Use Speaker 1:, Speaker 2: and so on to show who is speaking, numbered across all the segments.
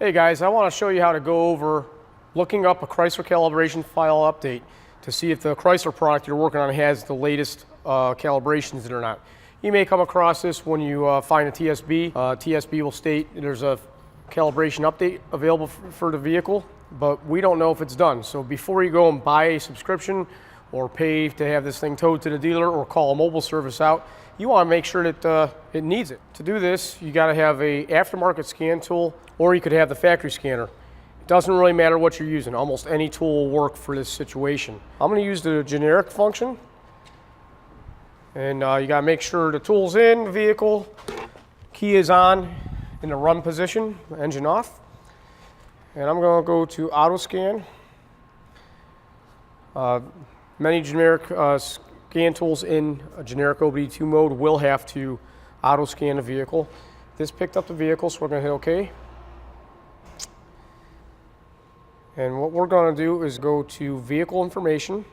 Speaker 1: Hey guys, I want to show you how to go over looking up a Chrysler calibration file update to see if the Chrysler product you're working on has the latest calibrations in it or not. You may come across this when you find a TSB. TSB will state there's a calibration update available for the vehicle, but we don't know if it's done. So before you go and buy a subscription or pay to have this thing towed to the dealer or call a mobile service out, you want to make sure that it needs it. To do this, you got to have a aftermarket scan tool, or you could have the factory scanner. It doesn't really matter what you're using. Almost any tool will work for this situation. I'm going to use the generic function, and you got to make sure the tool's in the vehicle, key is on in the run position, engine off, and I'm going to go to auto scan. Many generic scan tools in a generic OBD2 mode will have to auto scan the vehicle. This picked up the vehicle, so we're going to hit OK. And what we're going to do is go to vehicle information.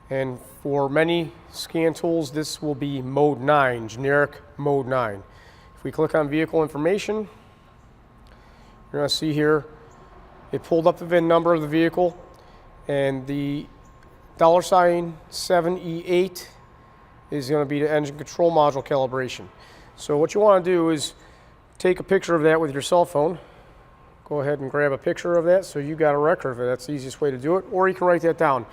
Speaker 1: And for many scan tools, this will be mode 9, generic mode 9. If we click on vehicle information, you're going to see here it pulled up the VIN number of the vehicle, and the $7E8 is going to be the engine control module calibration. So what you want to do is take a picture of that with your cell phone. Go ahead and grab a picture of that so you got a record of it. That's the easiest way to do it. Or you can write that down.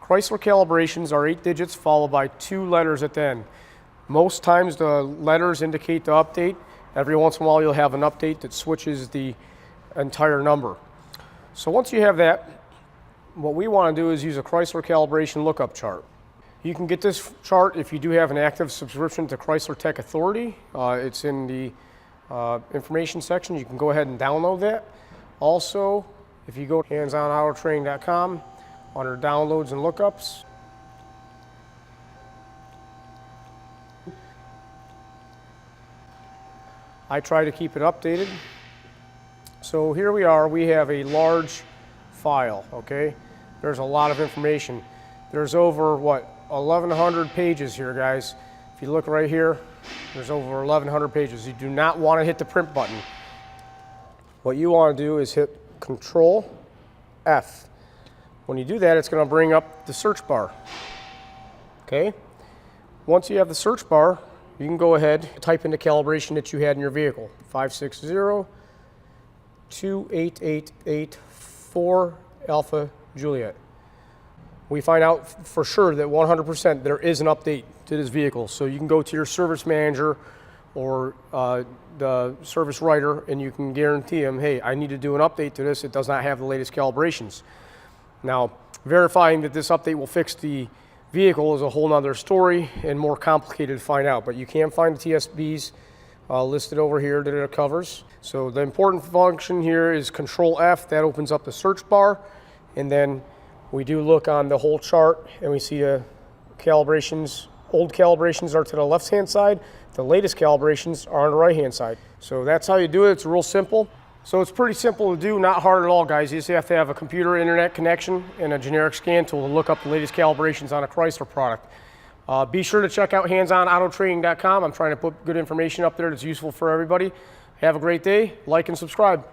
Speaker 1: Chrysler calibrations are 8 digits followed by 2 letters at the end. Most times the letters indicate the update. Every once in a while you'll have an update that switches the entire number. So once you have that, what we want to do is use a Chrysler calibration lookup chart. You can get this chart if you do have an active subscription to Chrysler Tech Authority. It's in the information section. You can go ahead and download that. Also, if you go to handsonautotraining.com under downloads and lookups, I try to keep it updated. So here we are. We have a large file, okay? There's a lot of information. There's over, 1,100 pages here, guys. If you look right here, there's over 1,100 pages. You do not want to hit the print button. What you want to do is hit Control F. When you do that, it's going to bring up the search bar, okay? Once you have the search bar, you can go ahead and type in the calibration that you had in your vehicle. 560-28884 Alpha Juliet. We find out for sure that 100% there is an update to this vehicle. So you can go to your service manager or the service writer and you can guarantee them, hey, I need to do an update to this. It does not have the latest calibrations. Now, verifying that this update will fix the vehicle is a whole nother story and more complicated to find out. But you can find the TSBs listed over here that it covers. So the important function here is Control F. That opens up the search bar, and then we do look on the whole chart and we see the calibrations. Old calibrations are to the left-hand side. The latest calibrations are on the right-hand side. So that's how you do it. It's real simple. So it's pretty simple to do, not hard at all, guys. You just have to have a computer internet connection and a generic scan tool to look up the latest calibrations on a Chrysler product. Be sure to check out handsonautotraining.com. I'm trying to put good information up there that's useful for everybody. Have a great day. Like and subscribe.